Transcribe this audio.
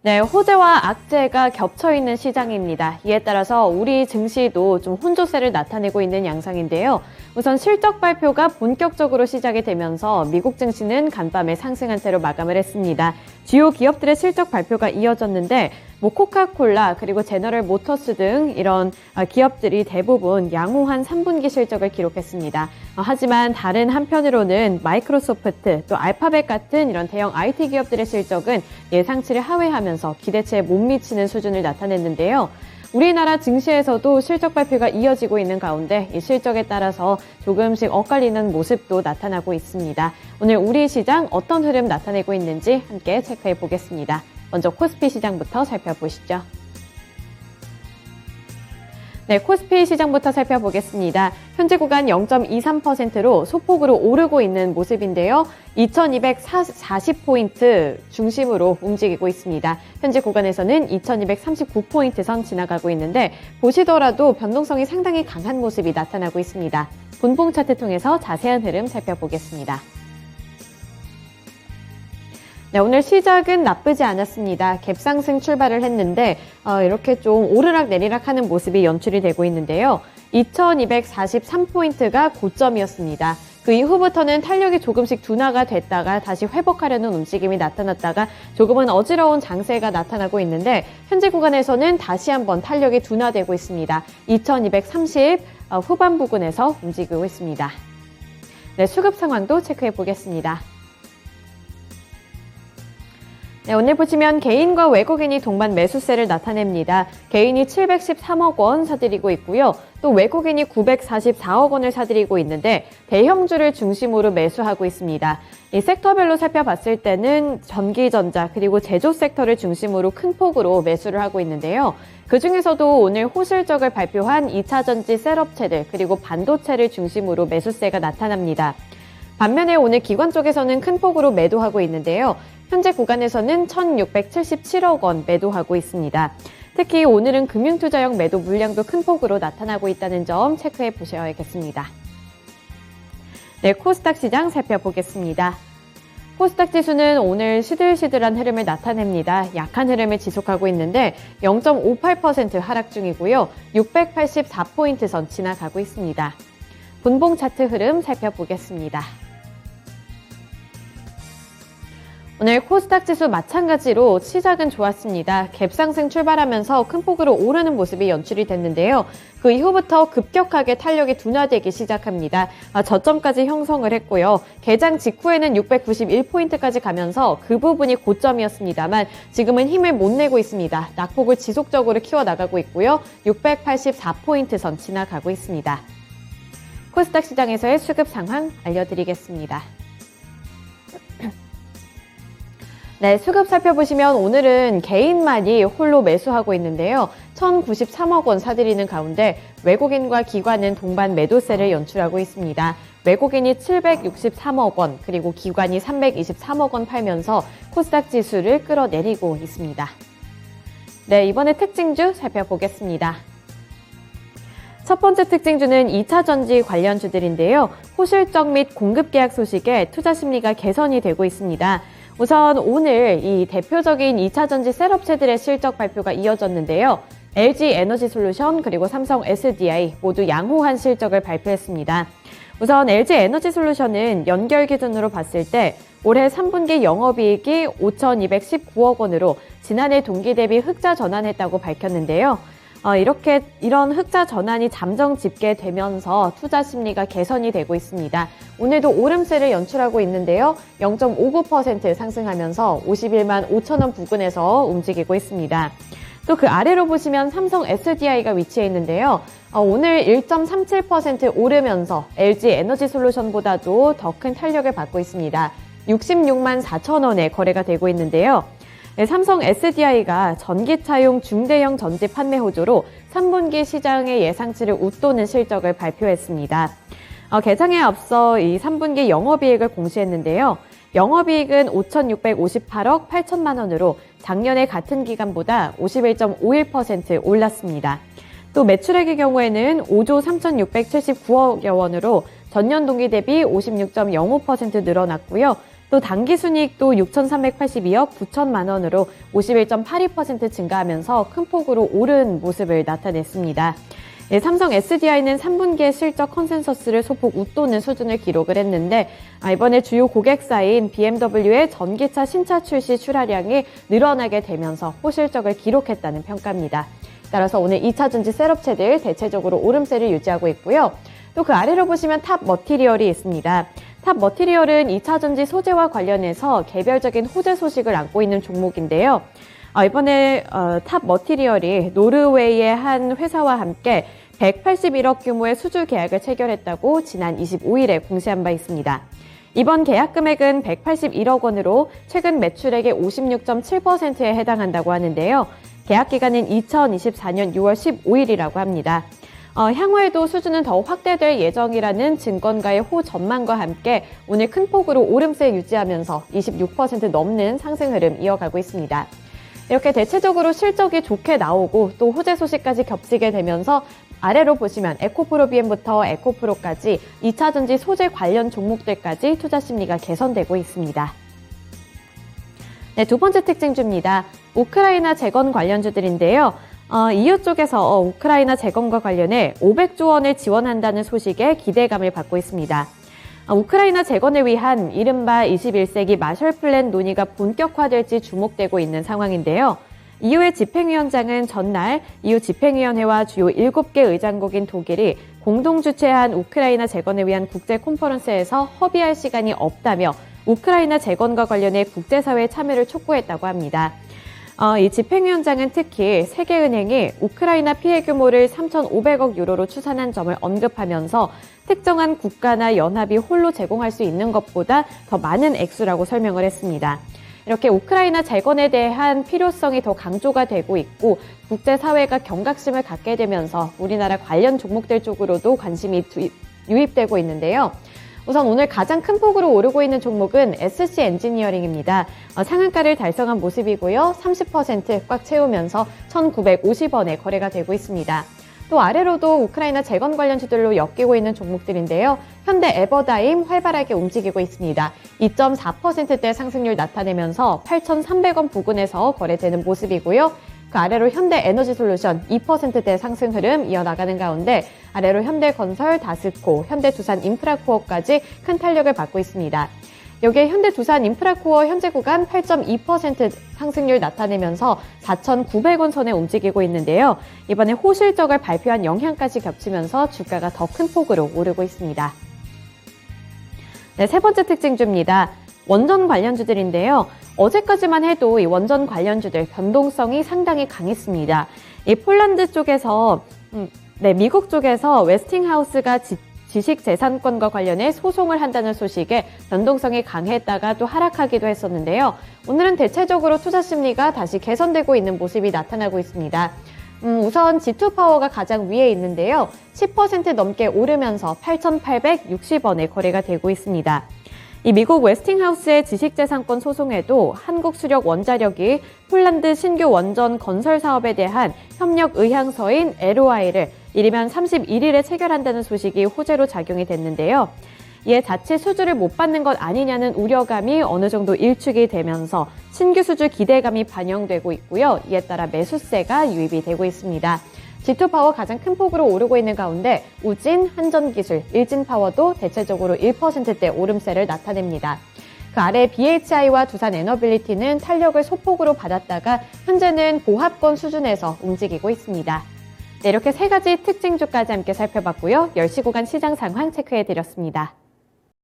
네, 호재와 악재가 겹쳐있는 시장입니다. 이에 따라서 우리 증시도 좀 혼조세를 나타내고 있는 양상인데요. 우선 실적 발표가 본격적으로 시작이 되면서 미국 증시는 간밤에 상승한 채로 마감을 했습니다. 주요 기업들의 실적 발표가 이어졌는데 코카콜라 그리고 제너럴 모터스 등 이런 기업들이 대부분 양호한 3분기 실적을 기록했습니다. 하지만 다른 한편으로는 마이크로소프트 또 알파벳 같은 이런 대형 IT 기업들의 실적은 예상치를 하회하면서 기대치에 못 미치는 수준을 나타냈는데요. 우리나라 증시에서도 실적 발표가 이어지고 있는 가운데 이 실적에 따라서 조금씩 엇갈리는 모습도 나타나고 있습니다. 오늘 우리 시장 어떤 흐름 나타내고 있는지 함께 체크해 보겠습니다. 먼저 코스피 시장부터 살펴보시죠. 네, 코스피 시장부터 살펴보겠습니다. 현재 구간 0.23%로 소폭으로 오르고 있는 모습인데요. 2240포인트 중심으로 움직이고 있습니다. 현재 구간에서는 2239포인트 선 지나가고 있는데 보시더라도 변동성이 상당히 강한 모습이 나타나고 있습니다. 분봉 차트 통해서 자세한 흐름 살펴보겠습니다. 네, 오늘 시작은 나쁘지 않았습니다. 갭상승 출발을 했는데 이렇게 좀 오르락 내리락 하는 모습이 연출이 되고 있는데요. 2243포인트가 고점이었습니다. 그 이후부터는 탄력이 조금씩 둔화가 됐다가 다시 회복하려는 움직임이 나타났다가 조금은 어지러운 장세가 나타나고 있는데 현재 구간에서는 다시 한번 탄력이 둔화되고 있습니다. 2230 후반 부근에서 움직이고 있습니다. 네, 수급 상황도 체크해 보겠습니다. 네, 오늘 보시면 개인과 외국인이 동반 매수세를 나타냅니다. 개인이 713억 원 사들이고 있고요. 또 외국인이 944억 원을 사들이고 있는데 대형주를 중심으로 매수하고 있습니다. 이 섹터별로 살펴봤을 때는 전기전자 그리고 제조 섹터를 중심으로 큰 폭으로 매수를 하고 있는데요. 그중에서도 오늘 호실적을 발표한 2차전지 셀업체들 그리고 반도체를 중심으로 매수세가 나타납니다. 반면에 오늘 기관 쪽에서는 큰 폭으로 매도하고 있는데요. 현재 구간에서는 1,677억 원 매도하고 있습니다. 특히 오늘은 금융투자형 매도 물량도 큰 폭으로 나타나고 있다는 점 체크해 보셔야겠습니다. 네, 코스닥 시장 살펴보겠습니다. 코스닥 지수는 오늘 시들시들한 흐름을 나타냅니다. 약한 흐름을 지속하고 있는데 0.58% 하락 중이고요. 684포인트 선 지나가고 있습니다. 분봉 차트 흐름 살펴보겠습니다. 오늘 코스닥 지수 마찬가지로 시작은 좋았습니다. 갭상승 출발하면서 큰 폭으로 오르는 모습이 연출이 됐는데요. 그 이후부터 급격하게 탄력이 둔화되기 시작합니다. 저점까지 형성을 했고요. 개장 직후에는 691포인트까지 가면서 그 부분이 고점이었습니다만 지금은 힘을 못 내고 있습니다. 낙폭을 지속적으로 키워나가고 있고요. 684포인트 선 지나가고 있습니다. 코스닥 시장에서의 수급 상황 알려드리겠습니다. 네, 수급 살펴보시면 오늘은 개인만이 홀로 매수하고 있는데요. 1,093억 원 사들이는 가운데 외국인과 기관은 동반 매도세를 연출하고 있습니다. 외국인이 763억 원, 그리고 기관이 323억 원 팔면서 코스닥 지수를 끌어내리고 있습니다. 네, 이번에 특징주 살펴보겠습니다. 첫 번째 특징주는 2차전지 관련주들인데요. 호실적 및 공급 계약 소식에 투자 심리가 개선이 되고 있습니다. 우선 오늘 이 대표적인 2차전지 셀업체들의 실적 발표가 이어졌는데요. LG 에너지 솔루션 그리고 삼성 SDI 모두 양호한 실적을 발표했습니다. 우선 LG 에너지 솔루션은 연결 기준으로 봤을 때 올해 3분기 영업이익이 5,219억 원으로 지난해 동기 대비 흑자 전환했다고 밝혔는데요. 이런 흑자 전환이 잠정 집계되면서 투자 심리가 개선이 되고 있습니다. 오늘도 오름세를 연출하고 있는데요. 0.59% 상승하면서 51만 5천 원 부근에서 움직이고 있습니다. 또 그 아래로 보시면 삼성 SDI가 위치해 있는데요. 오늘 1.37% 오르면서 LG 에너지 솔루션보다도 더 큰 탄력을 받고 있습니다. 66만 4천 원에 거래가 되고 있는데요. 네, 삼성 SDI가 전기차용 중대형 전지 판매 호조로 3분기 시장의 예상치를 웃도는 실적을 발표했습니다. 개장에 앞서 이 3분기 영업이익을 공시했는데요. 영업이익은 5,658억 8천만 원으로 작년의 같은 기간보다 51.51% 올랐습니다. 또 매출액의 경우에는 5조 3,679억여 원으로 전년 동기 대비 56.05% 늘어났고요. 또 당기순이익도 6,382억 9천만 원으로 51.82% 증가하면서 큰 폭으로 오른 모습을 나타냈습니다. 삼성 SDI는 3분기의 실적 컨센서스를 소폭 웃도는 수준을 기록을 했는데 이번에 주요 고객사인 BMW의 전기차 신차 출시 출하량이 늘어나게 되면서 호실적을 기록했다는 평가입니다. 따라서 오늘 2차전지 셋업체들 대체적으로 오름세를 유지하고 있고요. 또 그 아래로 보시면 탑 머티리얼이 있습니다. 탑 머티리얼은 2차전지 소재와 관련해서 개별적인 호재 소식을 안고 있는 종목인데요. 이번에 탑 머티리얼이 노르웨이의 한 회사와 함께 181억 규모의 수주 계약을 체결했다고 지난 25일에 공시한 바 있습니다. 이번 계약 금액은 181억 원으로 최근 매출액의 56.7%에 해당한다고 하는데요. 계약 기간은 2024년 6월 15일이라고 합니다. 향후에도 수주는 더욱 확대될 예정이라는 증권가의 호 전망과 함께 오늘 큰 폭으로 오름세 유지하면서 26% 넘는 상승 흐름 이어가고 있습니다. 이렇게 대체적으로 실적이 좋게 나오고 또 호재 소식까지 겹치게 되면서 아래로 보시면 에코프로 BM부터 에코프로까지 2차전지 소재 관련 종목들까지 투자 심리가 개선되고 있습니다. 네, 두 번째 특징주입니다. 우크라이나 재건 관련주들인데요. 이유 쪽에서 우크라이나 재건과 관련해 500조 원을 지원한다는 소식에 기대감을 받고 있습니다. 우크라이나 재건을 위한 이른바 21세기 마셜 플랜 논의가 본격화될지 주목되고 있는 상황인데요. EU의 집행위원장은 전날 EU 집행위원회와 주요 7개 의장국인 독일이 공동 주최한 우크라이나 재건을 위한 국제 컨퍼런스에서 협의할 시간이 없다며 우크라이나 재건과 관련해 국제사회의 참여를 촉구했다고 합니다. 이 집행위원장은 특히 세계은행이 우크라이나 피해 규모를 3,500억 유로로 추산한 점을 언급하면서 특정한 국가나 연합이 홀로 제공할 수 있는 것보다 더 많은 액수라고 설명을 했습니다. 이렇게 우크라이나 재건에 대한 필요성이 더 강조가 되고 있고 국제사회가 경각심을 갖게 되면서 우리나라 관련 종목들 쪽으로도 관심이 유입되고 있는데요. 우선 오늘 가장 큰 폭으로 오르고 있는 종목은 SC 엔지니어링입니다. 상한가를 달성한 모습이고요. 30% 꽉 채우면서 1,950원에 거래가 되고 있습니다. 또 아래로도 우크라이나 재건 관련주들로 엮이고 있는 종목들인데요. 현대 에버다임 활발하게 움직이고 있습니다. 2.4%대 상승률 나타내면서 8,300원 부근에서 거래되는 모습이고요. 그 아래로 현대에너지솔루션 2%대 상승 흐름 이어나가는 가운데 아래로 현대건설, 다스코, 현대두산인프라코어까지 큰 탄력을 받고 있습니다. 여기에 현대두산인프라코어 현재 구간 8.2% 상승률 나타내면서 4,900원 선에 움직이고 있는데요. 이번에 호실적을 발표한 영향까지 겹치면서 주가가 더 큰 폭으로 오르고 있습니다. 네, 세 번째 특징주입니다. 원전 관련주들인데요. 어제까지만 해도 이 원전 관련주들 변동성이 상당히 강했습니다. 이 폴란드 쪽에서, 미국 쪽에서 웨스팅하우스가 지식재산권과 관련해 소송을 한다는 소식에 변동성이 강했다가 또 하락하기도 했었는데요. 오늘은 대체적으로 투자 심리가 다시 개선되고 있는 모습이 나타나고 있습니다. 우선 G2파워가 가장 위에 있는데요. 10% 넘게 오르면서 8,860원에 거래가 되고 있습니다. 이 미국 웨스팅하우스의 지식재산권 소송에도 한국수력원자력이 폴란드 신규 원전 건설 사업에 대한 협력 의향서인 LOI를 이르면 31일에 체결한다는 소식이 호재로 작용이 됐는데요. 이에 자체 수주를 못 받는 것 아니냐는 우려감이 어느 정도 일축이 되면서 신규 수주 기대감이 반영되고 있고요. 이에 따라 매수세가 유입이 되고 있습니다. G2파워 가장 큰 폭으로 오르고 있는 가운데 우진, 한전기술, 일진파워도 대체적으로 1%대 오름세를 나타냅니다. 그 아래 BHI와 두산에너빌리티는 탄력을 소폭으로 받았다가 현재는 보합권 수준에서 움직이고 있습니다. 네, 이렇게 세 가지 특징주까지 함께 살펴봤고요. 10시 구간 시장 상황 체크해드렸습니다.